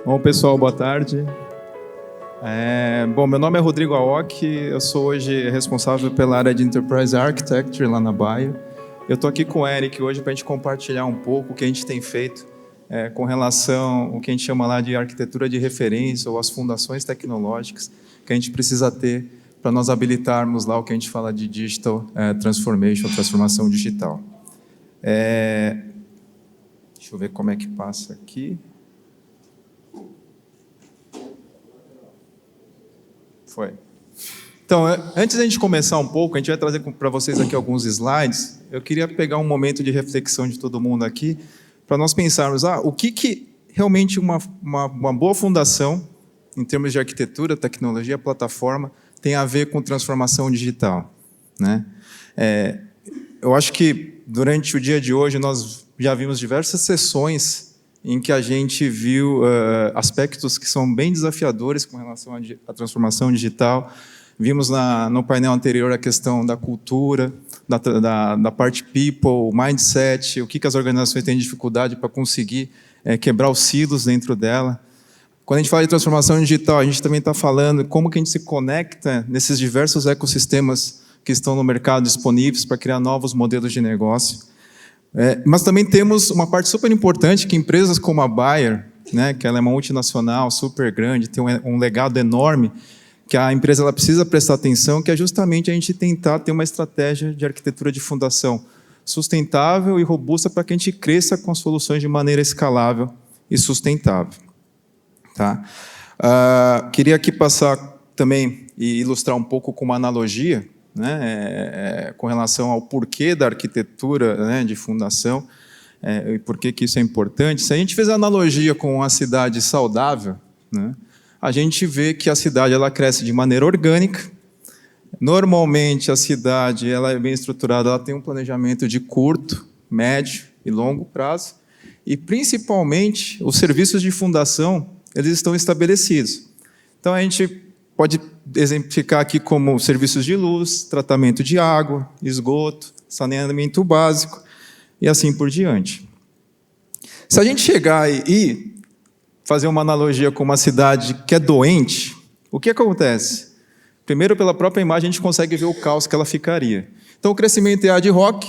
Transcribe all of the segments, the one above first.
Bom, pessoal, boa tarde. Bom, meu nome é Rodrigo Aoki, eu sou hoje responsável pela área de Enterprise Architecture lá na Bayer. Eu estou aqui com o Eric hoje para a gente compartilhar um pouco o que a gente tem feito com relação ao que a gente chama lá de arquitetura de referência ou as fundações tecnológicas que a gente precisa ter para nós habilitarmos lá o que a gente fala de Digital Transformation, transformação digital. Deixa eu ver como é que passa aqui. Foi. Então, antes da gente começar um pouco, a gente vai trazer para vocês aqui alguns slides. Eu queria pegar um momento de reflexão de todo mundo aqui, para nós pensarmos, o que realmente uma boa fundação, em termos de arquitetura, tecnologia, plataforma, tem a ver com transformação digital, né? Eu acho que durante o dia de hoje nós já vimos diversas sessões em que a gente viu aspectos que são bem desafiadores com relação à transformação digital. Vimos no painel anterior a questão da cultura, da parte people, mindset, o que as organizações têm dificuldade para conseguir quebrar os silos dentro dela. Quando a gente fala de transformação digital, a gente também está falando como que a gente se conecta nesses diversos ecossistemas que estão no mercado disponíveis para criar novos modelos de negócio. Mas também temos uma parte super importante que empresas como a Bayer, né, que ela é uma multinacional super grande, tem um legado enorme, que a empresa ela precisa prestar atenção, que é justamente a gente tentar ter uma estratégia de arquitetura de fundação sustentável e robusta para que a gente cresça com as soluções de maneira escalável e sustentável. Tá? Queria aqui passar também e ilustrar um pouco com uma analogia, né, com relação ao porquê da arquitetura, né, de fundação, e por que isso é importante. Se a gente fizer analogia com uma cidade saudável, né, a gente vê que a cidade ela cresce de maneira orgânica. Normalmente a cidade ela é bem estruturada, ela tem um planejamento de curto, médio e longo prazo, e principalmente os serviços de fundação eles estão estabelecidos. Então a gente pode exemplificar aqui como serviços de luz, tratamento de água, esgoto, saneamento básico e assim por diante. Se a gente chegar e fazer uma analogia com uma cidade que é doente, o que acontece? Primeiro, pela própria imagem, a gente consegue ver o caos que ela ficaria. Então, o crescimento é ad hoc,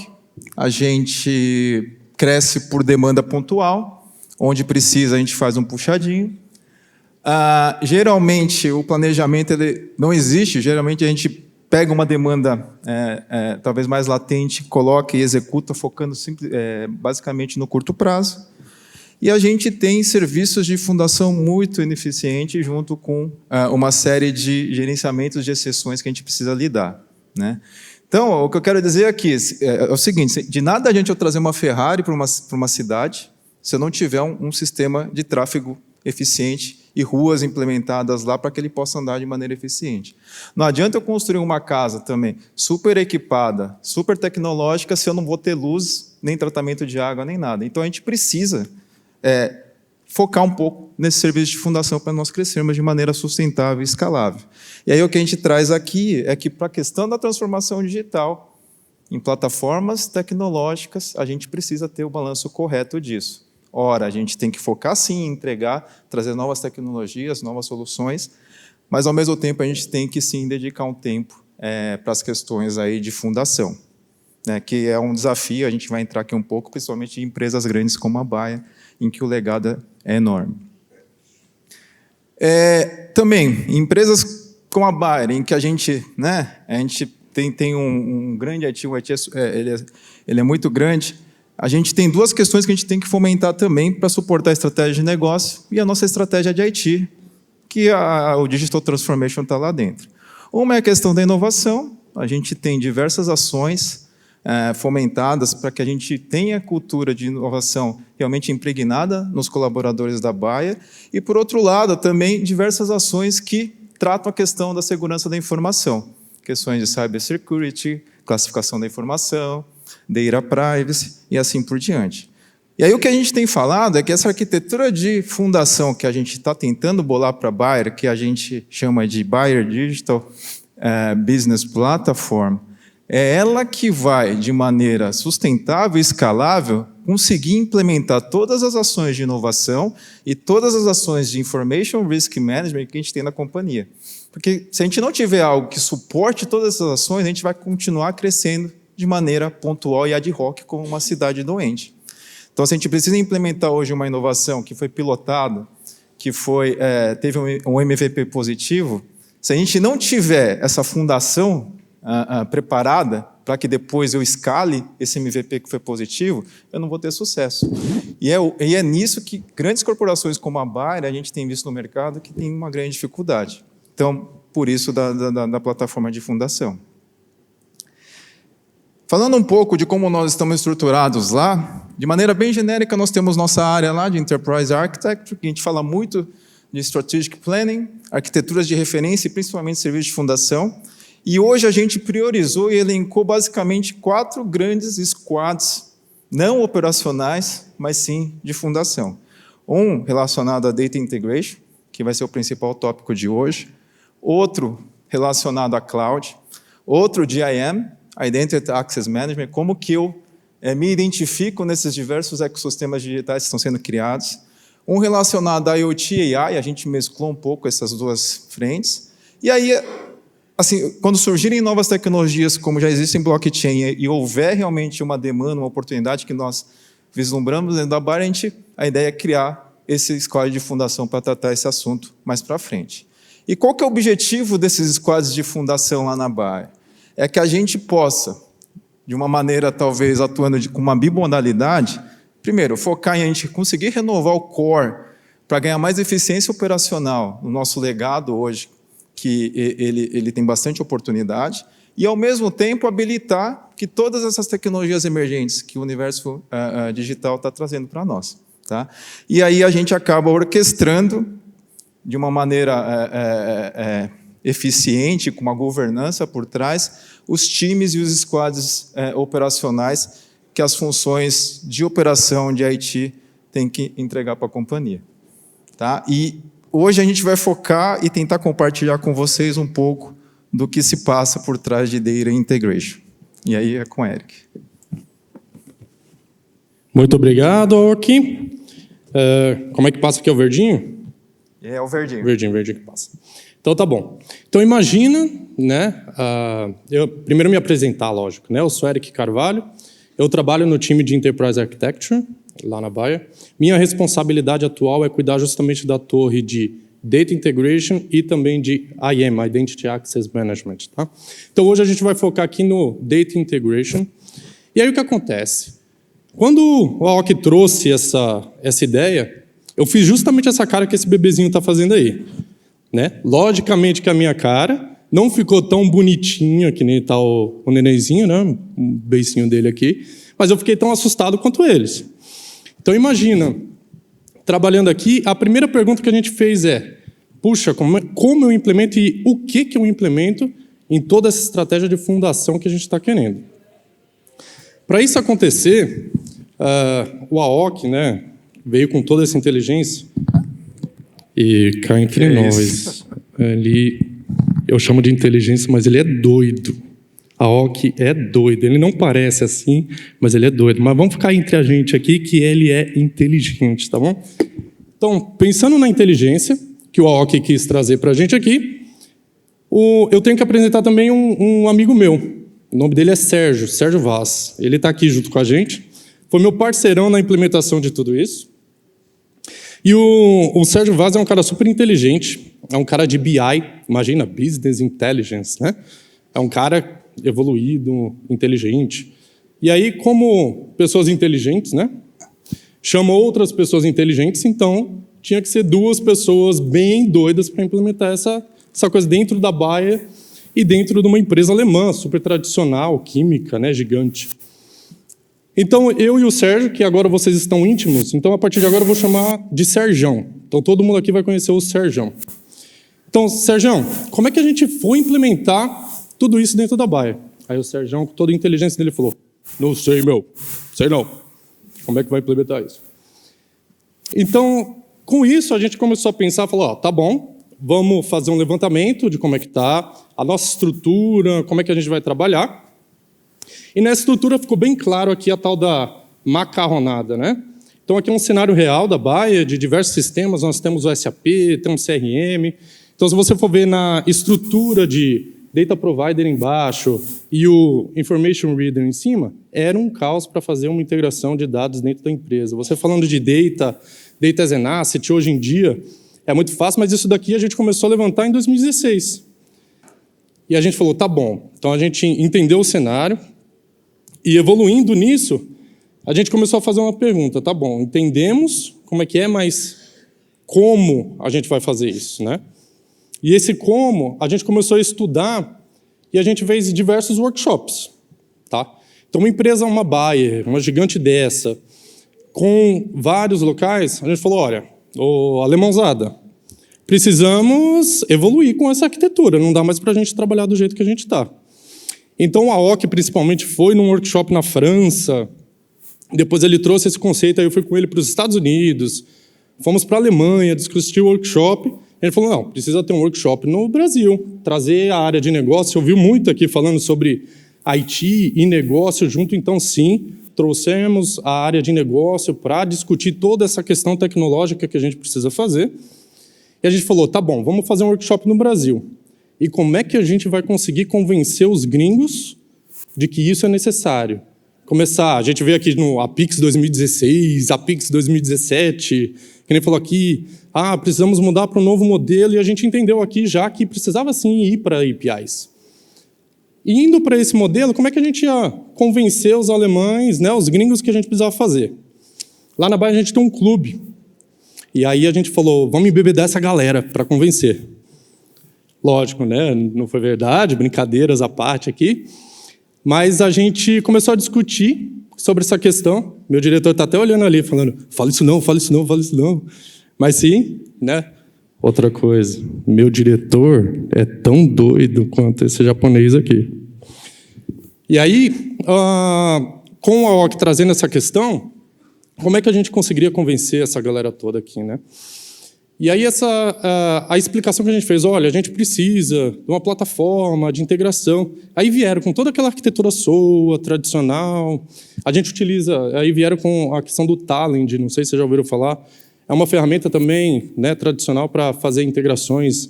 a gente cresce por demanda pontual, onde precisa a gente faz um puxadinho. Geralmente, o planejamento ele não existe, geralmente a gente pega uma demanda talvez mais latente, coloca e executa, focando basicamente no curto prazo. E a gente tem serviços de fundação muito ineficientes junto com uma série de gerenciamentos de exceções que a gente precisa lidar, né? Então, o que eu quero dizer aqui é o seguinte, de nada adianta eu trazer uma Ferrari para uma cidade se eu não tiver um sistema de tráfego eficiente e ruas implementadas lá para que ele possa andar de maneira eficiente. Não adianta eu construir uma casa também super equipada, super tecnológica, se eu não vou ter luz, nem tratamento de água, nem nada. Então, a gente precisa focar um pouco nesse serviço de fundação para nós crescermos de maneira sustentável e escalável. E aí o que a gente traz aqui é que para a questão da transformação digital, em plataformas tecnológicas, a gente precisa ter o balanço correto disso. Ora, a gente tem que focar sim em entregar, trazer novas tecnologias, novas soluções, mas ao mesmo tempo a gente tem que sim dedicar um tempo para as questões aí de fundação, né, que é um desafio, a gente vai entrar aqui um pouco, principalmente em empresas grandes como a Bayer, em que o legado é enorme. Também, em empresas como a Bayer, em que a gente tem um grande IT, o IT ele é muito grande, a gente tem duas questões que a gente tem que fomentar também para suportar a estratégia de negócio e a nossa estratégia de IT, que o Digital Transformation está lá dentro. Uma é a questão da inovação, a gente tem diversas ações fomentadas para que a gente tenha cultura de inovação realmente impregnada nos colaboradores da Bayer, e, por outro lado, também diversas ações que tratam a questão da segurança da informação, questões de cybersecurity, classificação da informação, data privacy e assim por diante. E aí o que a gente tem falado é que essa arquitetura de fundação que a gente está tentando bolar para a Bayer, que a gente chama de Bayer Digital Business Platform, é ela que vai, de maneira sustentável e escalável, conseguir implementar todas as ações de inovação e todas as ações de Information Risk Management que a gente tem na companhia. Porque se a gente não tiver algo que suporte todas essas ações, a gente vai continuar crescendo de maneira pontual e ad hoc como uma cidade doente. Então, se a gente precisa implementar hoje uma inovação que foi pilotada, que teve um MVP positivo, se a gente não tiver essa fundação preparada para que depois eu escale esse MVP que foi positivo, eu não vou ter sucesso. E é nisso que grandes corporações como a Bayer, a gente tem visto no mercado que tem uma grande dificuldade. Então, por isso da plataforma de fundação. Falando um pouco de como nós estamos estruturados lá, de maneira bem genérica, nós temos nossa área lá de Enterprise Architecture, que a gente fala muito de Strategic Planning, arquiteturas de referência e principalmente serviços de fundação. E hoje a gente priorizou e elencou basicamente 4 grandes squads, não operacionais, mas sim de fundação. Um relacionado a Data Integration, que vai ser o principal tópico de hoje. Outro relacionado a Cloud. Outro de IAM, Identity Access Management, como que eu me identifico nesses diversos ecossistemas digitais que estão sendo criados. Um relacionado a IoT e AI, a gente mesclou um pouco essas duas frentes. E aí, assim, quando surgirem novas tecnologias, como já existe em blockchain, e houver realmente uma demanda, uma oportunidade que nós vislumbramos dentro da Bayer, a ideia é criar esse squad de fundação para tratar esse assunto mais para frente. E qual que é o objetivo desses squads de fundação lá na Bayer? É que a gente possa, de uma maneira talvez atuando com uma bimodalidade, primeiro, focar em a gente conseguir renovar o core para ganhar mais eficiência operacional no nosso legado hoje, que ele tem bastante oportunidade, e, ao mesmo tempo, habilitar que todas essas tecnologias emergentes que o universo digital está trazendo para nós. Tá? E aí a gente acaba orquestrando de uma maneira eficiente, com uma governança por trás, os times e os squads operacionais que as funções de operação de IT têm que entregar para a companhia. Tá? E hoje a gente vai focar e tentar compartilhar com vocês um pouco do que se passa por trás de Data Integration. E aí é com o Eric. Muito obrigado, Aoki. Como é que passa aqui o verdinho? É o verdinho. Verdinho que passa. Então tá bom. Então imagina, né? Eu primeiro me apresentar, lógico, né? Eu sou Eric Carvalho. Eu trabalho no time de Enterprise Architecture lá na Bayer. Minha responsabilidade atual é cuidar justamente da torre de Data Integration e também de IAM, Identity Access Management, tá? Então hoje a gente vai focar aqui no Data Integration. E aí o que acontece? Quando o Aoki trouxe essa ideia, eu fiz justamente essa cara que esse bebezinho está fazendo aí. Né? Logicamente que a minha cara não ficou tão bonitinha que nem está o nenenzinho, né? Um beicinho dele aqui, mas eu fiquei tão assustado quanto eles. Então imagina, trabalhando aqui, a primeira pergunta que a gente fez é: puxa, como eu implemento e o que eu implemento em toda essa estratégia de fundação que a gente está querendo? Para isso acontecer, o Aoki, né, veio com toda essa inteligência. E cá entre nós, eu chamo de inteligência, mas ele é doido. Aoki é doido. Ele não parece assim, mas ele é doido. Mas vamos ficar entre a gente aqui que ele é inteligente, tá bom? Então, pensando na inteligência que o Aoki quis trazer para a gente aqui, eu tenho que apresentar também um amigo meu. O nome dele é Sérgio Vaz. Ele está aqui junto com a gente. Foi meu parceirão na implementação de tudo isso. E o Sérgio Vaz é um cara super inteligente, é um cara de BI, imagina, Business Intelligence, né? É um cara evoluído, inteligente. E aí, como pessoas inteligentes, né? Chamou outras pessoas inteligentes, então tinha que ser 2 pessoas bem doidas para implementar essa coisa dentro da Bayer e dentro de uma empresa alemã, super tradicional, química, né? Gigante. Então, eu e o Sérgio, que agora vocês estão íntimos, então, a partir de agora, eu vou chamar de Serjão. Então, todo mundo aqui vai conhecer o Serjão. Então, Serjão, como é que a gente foi implementar tudo isso dentro da Bayer? Aí o Serjão, com toda a inteligência dele, falou: não sei, sei não. Como é que vai implementar isso? Então, com isso, a gente começou a pensar, falou, tá bom, vamos fazer um levantamento de como é que está a nossa estrutura, como é que a gente vai trabalhar. E nessa estrutura ficou bem claro aqui a tal da macarronada, né? Então, aqui é um cenário real da Bayer, de diversos sistemas. Nós temos o SAP, temos o CRM. Então, se você for ver na estrutura de Data Provider embaixo e o Information Reader em cima, era um caos para fazer uma integração de dados dentro da empresa. Você falando de Data as an Asset, hoje em dia, é muito fácil, mas isso daqui a gente começou a levantar em 2016. E a gente falou, tá bom. Então, a gente entendeu o cenário e, evoluindo nisso, a gente começou a fazer uma pergunta. Tá bom, entendemos como é que é, mas como a gente vai fazer isso, né? E esse como, a gente começou a estudar e a gente fez diversos workshops, tá? Então, uma empresa, uma Bayer, uma gigante dessa, com vários locais, a gente falou, olha, ô alemãozada, precisamos evoluir com essa arquitetura, não dá mais para a gente trabalhar do jeito que a gente está. Então, a OC, principalmente, foi num workshop na França, depois ele trouxe esse conceito, aí eu fui com ele para os Estados Unidos, fomos para a Alemanha, discutir o workshop. Ele falou, não, precisa ter um workshop no Brasil, trazer a área de negócio. Eu ouvi muito aqui falando sobre IT e negócio junto, então sim, trouxemos a área de negócio para discutir toda essa questão tecnológica que a gente precisa fazer. E a gente falou, tá bom, vamos fazer um workshop no Brasil. E como é que a gente vai conseguir convencer os gringos de que isso é necessário? Começar, a gente veio aqui no Apix 2016, Apix 2017, que nem falou aqui, precisamos mudar para um novo modelo, e a gente entendeu aqui já que precisava sim ir para APIs. E indo para esse modelo, como é que a gente ia convencer os alemães, né, os gringos, que a gente precisava fazer? Lá na Bayer a gente tem um clube, e aí a gente falou, vamos embebedar essa galera para convencer. Lógico, né, não foi verdade, brincadeiras à parte aqui, mas a gente começou a discutir sobre essa questão. Meu diretor está até olhando ali, falando, fala isso não, fala isso não, fala isso não. Mas sim, né? Outra coisa, meu diretor é tão doido quanto esse japonês aqui. E aí, com a OC trazendo essa questão, como é que a gente conseguiria convencer essa galera toda aqui, né? E aí a explicação que a gente fez, olha, a gente precisa de uma plataforma de integração. Aí vieram com toda aquela arquitetura SOA, tradicional. A gente utiliza, aí vieram com a questão do Talend, não sei se vocês já ouviram falar. É uma ferramenta também, né, tradicional para fazer integrações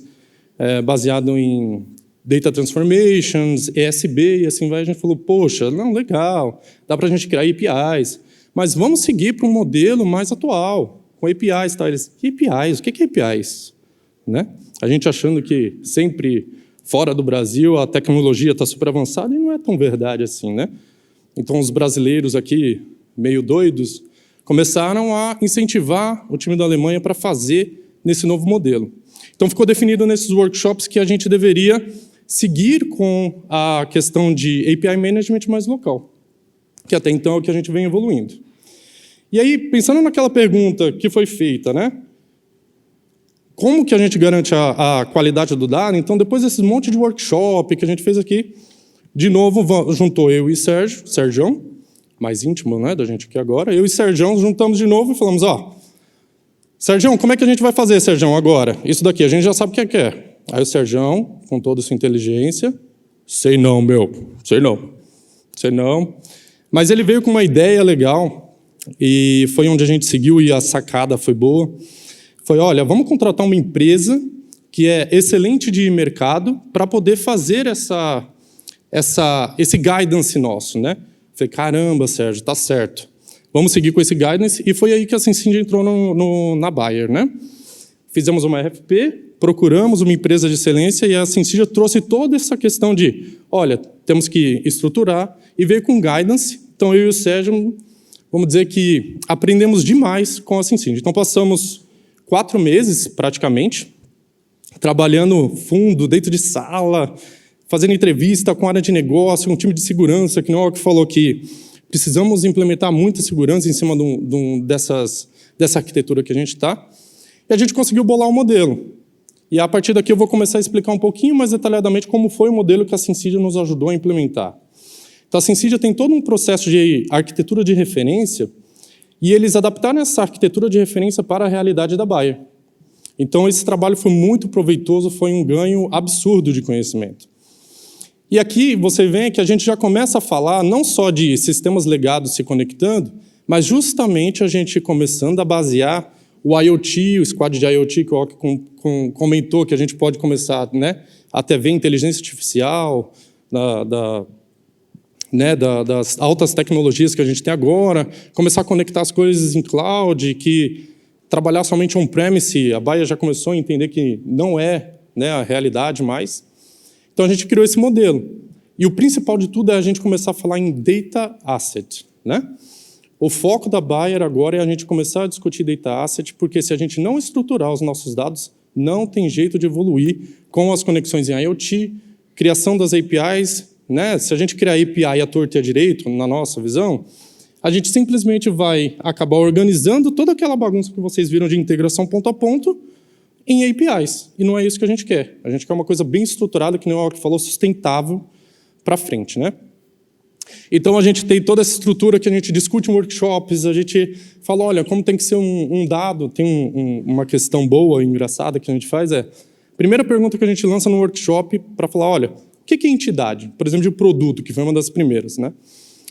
baseado em Data Transformations, ESB, e assim vai. A gente falou, poxa, não, legal, dá para a gente criar APIs, mas vamos seguir para um modelo mais atual, com APIs, tá? Eles, APIs? O que é APIs? Né? A gente achando que sempre fora do Brasil a tecnologia está super avançada, e não é tão verdade assim, né? Então, os brasileiros aqui, meio doidos, começaram a incentivar o time da Alemanha para fazer nesse novo modelo. Então, ficou definido nesses workshops que a gente deveria seguir com a questão de API Management mais local, que até então é o que a gente vem evoluindo. E aí, pensando naquela pergunta que foi feita, né? Como que a gente garante a qualidade do dado? Então, depois desse monte de workshop que a gente fez aqui, de novo, juntou eu e Sérgio, mais íntimo, né, da gente aqui agora, eu e Sérgio juntamos de novo e falamos, Sérgio, como é que a gente vai fazer, Sérgio, agora? Isso daqui, a gente já sabe o que é. Aí o Sérgio, com toda a sua inteligência, sei não. Mas ele veio com uma ideia legal, e foi onde a gente seguiu e a sacada foi boa. Foi, olha, vamos contratar uma empresa que é excelente de mercado para poder fazer esse guidance nosso, né? Falei, caramba, Sérgio, tá certo. Vamos seguir com esse guidance. E foi aí que a Sensind entrou na Bayer, né? Fizemos uma RFP, procuramos uma empresa de excelência e a Sensind trouxe toda essa questão de, olha, temos que estruturar, e veio com guidance. Então, eu e o Sérgio, vamos dizer que aprendemos demais com a Sensind. Então, passamos 4 meses, praticamente, trabalhando fundo, dentro de sala, fazendo entrevista com a área de negócio, com um time de segurança, que não é o que falou que precisamos implementar muita segurança em cima dessa arquitetura que a gente está. E a gente conseguiu bolar um modelo. E a partir daqui eu vou começar a explicar um pouquinho mais detalhadamente como foi o modelo que a Sensind nos ajudou a implementar. Então, a Sensind tem todo um processo de arquitetura de referência, e eles adaptaram essa arquitetura de referência para a realidade da Bayer. Então, esse trabalho foi muito proveitoso, foi um ganho absurdo de conhecimento. E aqui você vê que a gente já começa a falar não só de sistemas legados se conectando, mas justamente a gente começando a basear o IoT, o squad de IoT que o Ok comentou, que a gente pode começar, né, até ver inteligência artificial, das altas tecnologias que a gente tem agora, começar a conectar as coisas em cloud, que trabalhar somente on-premise, a Baia já começou a entender que não é, né, a realidade mais. Então, a gente criou esse modelo. E o principal de tudo é a gente começar a falar em data asset, né? O foco da Bayer agora é a gente começar a discutir data asset, porque se a gente não estruturar os nossos dados, não tem jeito de evoluir com as conexões em IoT, criação das APIs, né? Se a gente criar API à torta e à direito, na nossa visão, a gente simplesmente vai acabar organizando toda aquela bagunça que vocês viram de integração ponto a ponto em APIs. E não é isso que a gente quer. A gente quer uma coisa bem estruturada, que nem o que falou, sustentável para frente, né? Então, a gente tem toda essa estrutura que a gente discute em workshops, a gente fala, olha, como tem que ser um dado, tem uma questão boa e engraçada que a gente faz é, primeira pergunta que a gente lança no workshop para falar, olha, o que é entidade? Por exemplo, de produto, que foi uma das primeiras, né?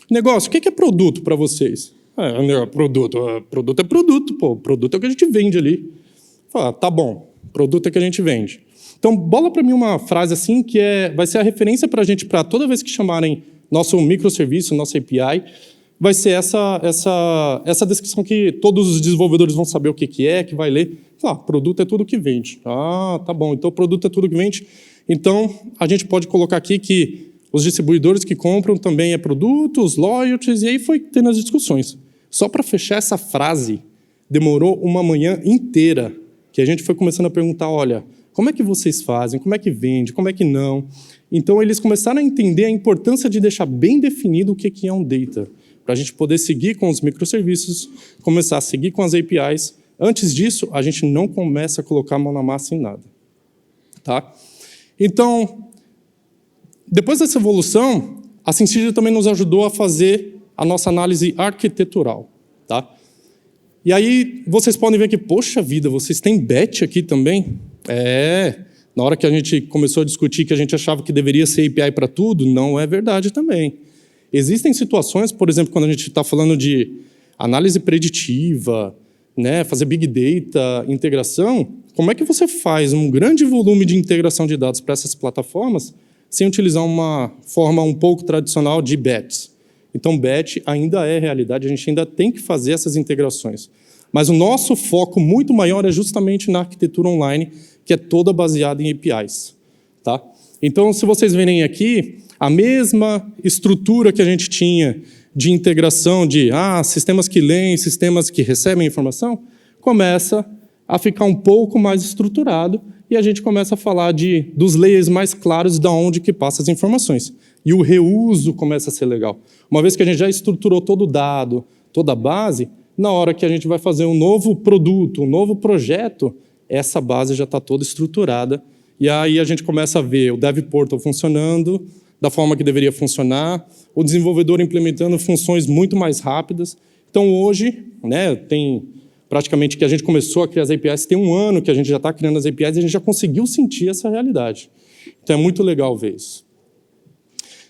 Negócio, o que é produto para vocês? Produto é produto, pô, produto é o que a gente vende ali. Fala, tá bom, produto é o que a gente vende. Então, bola para mim uma frase assim que vai ser a referência para a gente, para toda vez que chamarem nosso microserviço, nossa API, vai ser essa descrição que todos os desenvolvedores vão saber o que é, que vai ler. Produto é tudo que vende. Ah, tá bom, então produto é tudo que vende. Então, a gente pode colocar aqui que os distribuidores que compram também é produto, os loyalties, e aí foi tendo as discussões. Só para fechar essa frase, demorou uma manhã inteira, que a gente foi começando a perguntar, olha, como é que vocês fazem, como é que vende, como é que não? Então, eles começaram a entender a importância de deixar bem definido o que é um data, para a gente poder seguir com os microserviços, começar a seguir com as APIs. Antes disso, a gente não começa a colocar a mão na massa em nada. Tá? Então, depois dessa evolução, a Syncytia também nos ajudou a fazer a nossa análise arquitetural. Tá? E aí, vocês podem ver que, poxa vida, vocês têm batch aqui também? Na hora que a gente começou a discutir que a gente achava que deveria ser API para tudo, não é verdade também. Existem situações, por exemplo, quando a gente está falando de análise preditiva, né, fazer big data, integração, como é que você faz um grande volume de integração de dados para essas plataformas sem utilizar uma forma um pouco tradicional de batch? Então, batch ainda é realidade, a gente ainda tem que fazer essas integrações. Mas o nosso foco muito maior é justamente na arquitetura online, que é toda baseada em APIs. Tá? Então, se vocês verem aqui, a mesma estrutura que a gente tinha de integração de sistemas que leem, sistemas que recebem informação, começa a ficar um pouco mais estruturado e a gente começa a falar dos layers mais claros de onde que passa as informações. E o reuso começa a ser legal. Uma vez que a gente já estruturou todo o dado, toda a base, na hora que a gente vai fazer um novo produto, um novo projeto, essa base já está toda estruturada. E aí a gente começa a ver o Dev Portal funcionando da forma que deveria funcionar, o desenvolvedor implementando funções muito mais rápidas. Então, hoje, né, tem praticamente que a gente começou a criar as APIs, tem um ano que a gente já está criando as APIs e a gente já conseguiu sentir essa realidade. Então, é muito legal ver isso.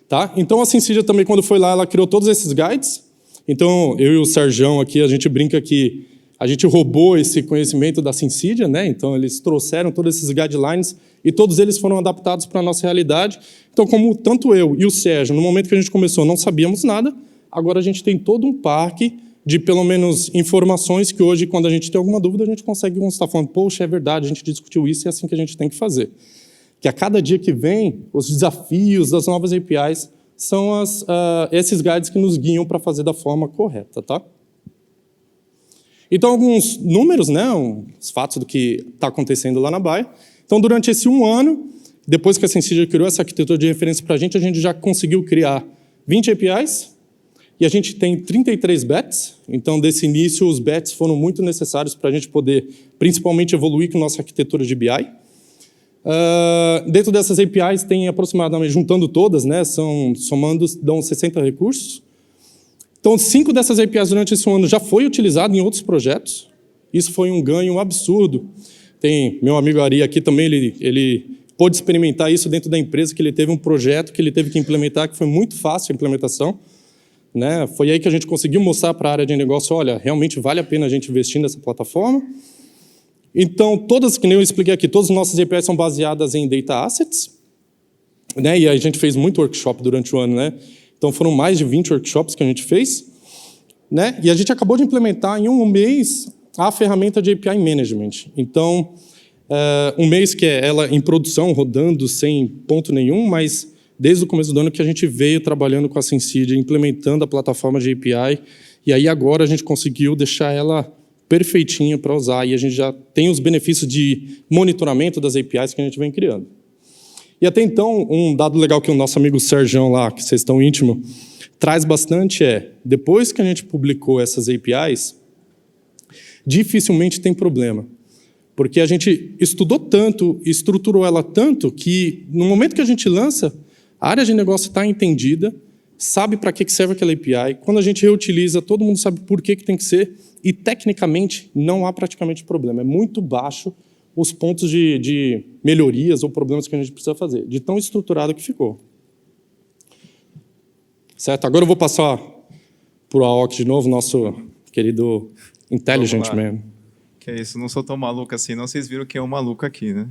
Tá? Então, a Syncytia também, quando foi lá, ela criou todos esses guides. Então, eu e o Serjão aqui, a gente brinca que a gente roubou esse conhecimento da Syncytia, né? Então, eles trouxeram todos esses guidelines e todos eles foram adaptados para a nossa realidade. Então, como tanto eu e o Sérgio, no momento que a gente começou, não sabíamos nada, agora a gente tem todo um parque de, pelo menos, informações que hoje, quando a gente tem alguma dúvida, a gente consegue estar falando, poxa, é verdade, a gente discutiu isso e é assim que a gente tem que fazer. Que a cada dia que vem, os desafios das novas APIs são esses guides que nos guiam para fazer da forma correta, tá? Então, alguns números, né, os fatos do que está acontecendo lá na Baia. Então, durante esse um ano, depois que a Syncytia criou essa arquitetura de referência para a gente já conseguiu criar 20 APIs e a gente tem 33 bets. Então, desse início, os bets foram muito necessários para a gente poder, principalmente, evoluir com a nossa arquitetura de BI. Dentro dessas APIs, tem aproximadamente, juntando todas, né, somando, dão 60 recursos. Então, 5 dessas APIs durante esse ano já foi utilizado em outros projetos. Isso foi um ganho absurdo. Tem meu amigo Ari aqui também, ele pôde experimentar isso dentro da empresa, que ele teve um projeto que ele teve que implementar, que foi muito fácil a implementação. né? Foi aí que a gente conseguiu mostrar para a área de negócio, olha, realmente vale a pena a gente investir nessa plataforma. Então, todas, que nem eu expliquei aqui, todas as nossas APIs são baseadas em data assets, né? E a gente fez muito workshop durante o ano, né? Então, foram mais de 20 workshops que a gente fez, né? E a gente acabou de implementar em um mês a ferramenta de API Management. Então, um mês que é ela em produção, rodando sem ponto nenhum, mas desde o começo do ano que a gente veio trabalhando com a Sensidia, implementando a plataforma de API, e aí agora a gente conseguiu deixar ela perfeitinha para usar, e a gente já tem os benefícios de monitoramento das APIs que a gente vem criando. E até então, um dado legal que o nosso amigo Sergião lá, que vocês estão íntimo, traz bastante depois que a gente publicou essas APIs, dificilmente tem problema. Porque a gente estudou tanto, estruturou ela tanto, que no momento que a gente lança, a área de negócio está entendida, sabe para que serve aquela API, quando a gente reutiliza, todo mundo sabe por que tem que ser, e tecnicamente não há praticamente problema. É muito baixo os pontos de melhorias ou problemas que a gente precisa fazer, de tão estruturado que ficou. Certo? Agora eu vou passar para o Aok de novo, nosso querido Intelligent Man. Que é isso, não sou tão maluco assim, não. Vocês viram que é um maluco aqui, né?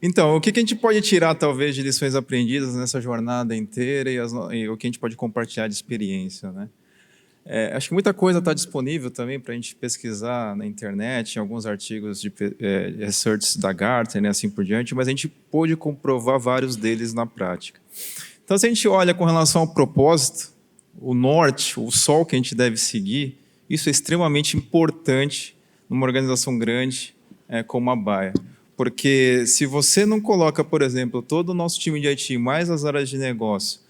Então, o que a gente pode tirar, talvez, de lições aprendidas nessa jornada inteira e o que a gente pode compartilhar de experiência, né? Acho que muita coisa está disponível também para a gente pesquisar na internet, em alguns artigos de research da Gartner, né, assim por diante, mas a gente pôde comprovar vários deles na prática. Então, se a gente olha com relação ao propósito, o norte, o sol que a gente deve seguir, isso é extremamente importante numa organização grande como a Bayer. Porque se você não coloca, por exemplo, todo o nosso time de IT, mais as áreas de negócio,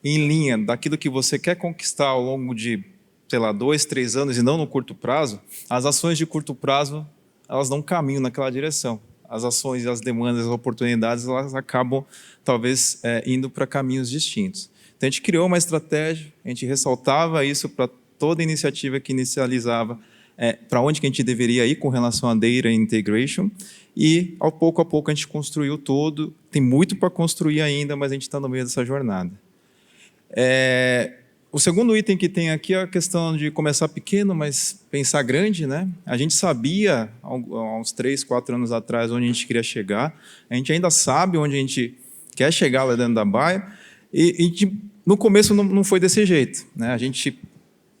em linha daquilo que você quer conquistar ao longo de, sei lá, 2, 3 anos e não no curto prazo, as ações de curto prazo, elas não caminham naquela direção. As ações, as demandas, as oportunidades, elas acabam, talvez, indo para caminhos distintos. Então, a gente criou uma estratégia, a gente ressaltava isso para toda iniciativa que inicializava para onde que a gente deveria ir com relação à Data Integration, e, ao pouco a pouco, a gente construiu todo. Tem muito para construir ainda, mas a gente está no meio dessa jornada. O segundo item que tem aqui é a questão de começar pequeno, mas pensar grande, né? A gente sabia, há uns 3, 4 anos atrás, onde a gente queria chegar. A gente ainda sabe onde a gente quer chegar lá dentro da Bayer. E no começo não foi desse jeito, né? A gente,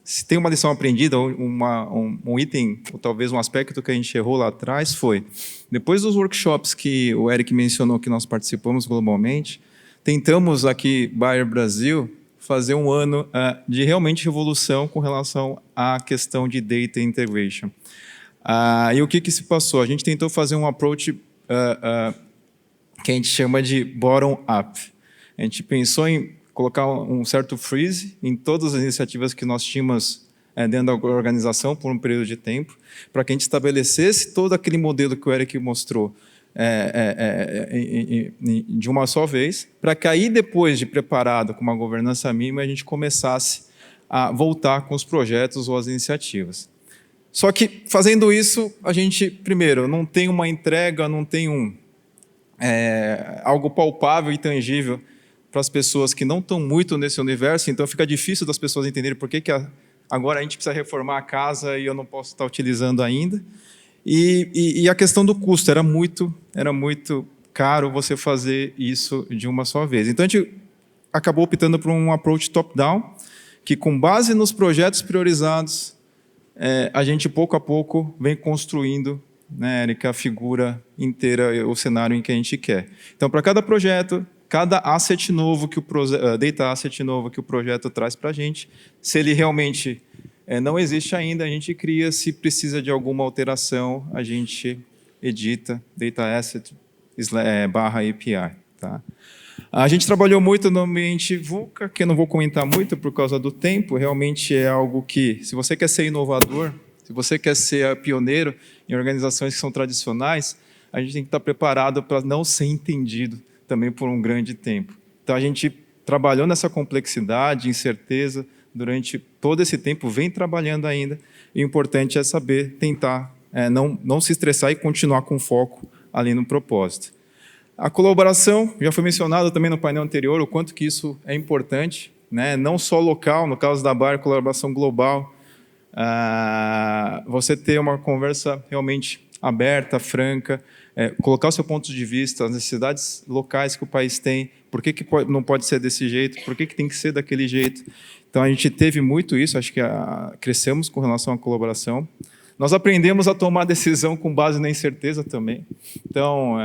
se tem uma lição aprendida, um item, ou talvez um aspecto que a gente errou lá atrás foi, depois dos workshops que o Eric mencionou que nós participamos globalmente, tentamos aqui, Bayer Brasil, fazer um ano de realmente revolução com relação à questão de Data Integration. E o que se passou? A gente tentou fazer um approach que a gente chama de bottom-up. A gente pensou em colocar um certo freeze em todas as iniciativas que nós tínhamos dentro da organização por um período de tempo, para que a gente estabelecesse todo aquele modelo que o Eric mostrou, de uma só vez, para que aí, depois de preparado com uma governança mínima, a gente começasse a voltar com os projetos ou as iniciativas. Só que, fazendo isso, a gente, primeiro, não tem uma entrega, não tem algo palpável e tangível para as pessoas que não estão muito nesse universo, então fica difícil das pessoas entenderem por que agora a gente precisa reformar a casa e eu não posso estar utilizando ainda. E a questão do custo, era muito caro você fazer isso de uma só vez. Então, a gente acabou optando por um approach top-down, que, com base nos projetos priorizados, a gente, pouco a pouco, vem construindo, né, Érica, a figura inteira, o cenário em que a gente quer. Então, para cada projeto, cada asset novo, data asset novo que o projeto traz para a gente, se ele realmente não existe ainda, a gente cria. Se precisa de alguma alteração, a gente edita data asset /API. Tá? A gente trabalhou muito no ambiente VUCA, que eu não vou comentar muito por causa do tempo. Realmente é algo que, se você quer ser inovador, se você quer ser pioneiro em organizações que são tradicionais, a gente tem que estar preparado para não ser entendido também por um grande tempo. Então, a gente trabalhou nessa complexidade, incerteza, durante todo esse tempo, vem trabalhando ainda. E o importante é saber tentar não se estressar e continuar com foco ali no propósito. A colaboração, já foi mencionado também no painel anterior, o quanto que isso é importante. né? Não só local, no caso da Bayer, colaboração global. Você ter uma conversa realmente aberta, franca, colocar o seu ponto de vista, as necessidades locais que o país tem, por que não pode ser desse jeito, por que tem que ser daquele jeito. Então, a gente teve muito isso, acho que crescemos com relação à colaboração. Nós aprendemos a tomar decisão com base na incerteza também. Então,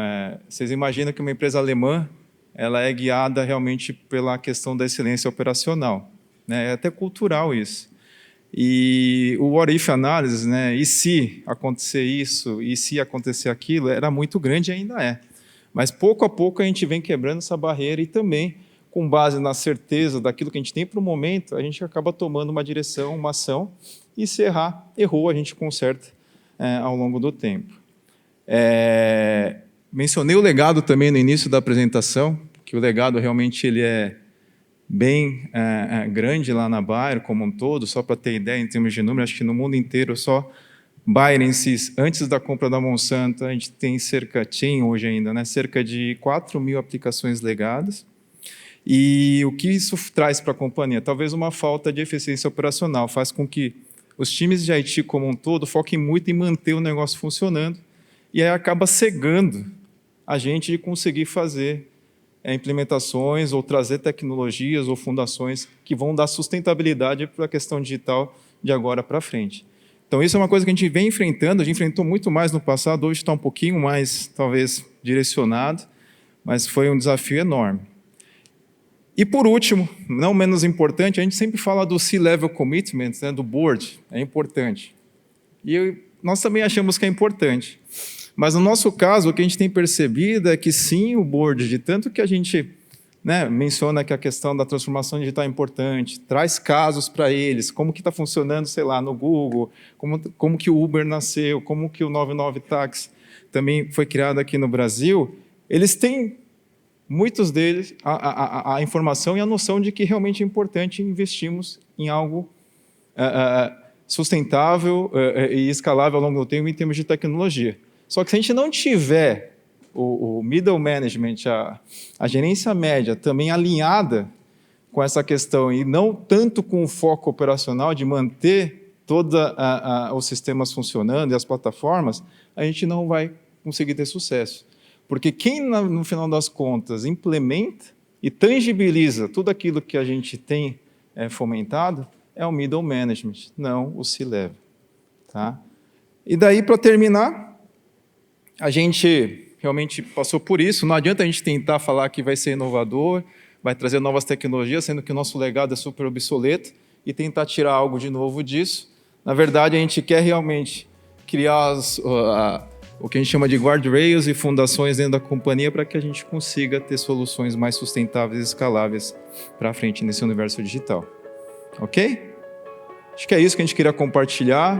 vocês imaginam que uma empresa alemã ela é guiada realmente pela questão da excelência operacional, né? É até cultural isso. E o what if análise, né? E se acontecer isso, e se acontecer aquilo, era muito grande e ainda é. Mas pouco a pouco a gente vem quebrando essa barreira e também, com base na certeza daquilo que a gente tem para o momento, a gente acaba tomando uma direção, uma ação, e se errar, errou, a gente conserta ao longo do tempo. Mencionei o legado também no início da apresentação, que o legado realmente ele é bem grande lá na Bayer como um todo, só para ter ideia em termos de número, acho que no mundo inteiro só Bayer em si, antes da compra da Monsanto, a gente tem tinha hoje ainda, né, cerca de 4.000 aplicações legadas. E o que isso traz para a companhia? Talvez uma falta de eficiência operacional, faz com que os times de IT como um todo foquem muito em manter o negócio funcionando e aí acaba cegando a gente de conseguir fazer implementações ou trazer tecnologias ou fundações que vão dar sustentabilidade para a questão digital de agora para frente. Então, isso é uma coisa que a gente vem enfrentando, a gente enfrentou muito mais no passado, hoje está um pouquinho mais, talvez, direcionado, mas foi um desafio enorme. E, por último, não menos importante, a gente sempre fala do C-Level Commitment, né, do board, é importante. E nós também achamos que é importante. Mas, no nosso caso, o que a gente tem percebido é que, sim, o board, de tanto que a gente menciona que a questão da transformação digital é importante, traz casos para eles, como que está funcionando, sei lá, no Google, como que o Uber nasceu, como que o 99 Táxi também foi criado aqui no Brasil, eles têm, muitos deles, a informação e a noção de que realmente é importante investirmos em algo sustentável e escalável ao longo do tempo em termos de tecnologia. Só que se a gente não tiver o middle management, a gerência média também alinhada com essa questão e não tanto com o foco operacional de manter todos os sistemas funcionando e as plataformas, a gente não vai conseguir ter sucesso. Porque quem, no final das contas, implementa e tangibiliza tudo aquilo que a gente tem fomentado é o middle management, não o C-level. Tá? E daí, para terminar, a gente realmente passou por isso. Não adianta a gente tentar falar que vai ser inovador, vai trazer novas tecnologias, sendo que o nosso legado é super obsoleto, e tentar tirar algo de novo disso. Na verdade, a gente quer realmente criar o que a gente chama de guardrails e fundações dentro da companhia para que a gente consiga ter soluções mais sustentáveis e escaláveis para frente nesse universo digital. Ok? Acho que é isso que a gente queria compartilhar.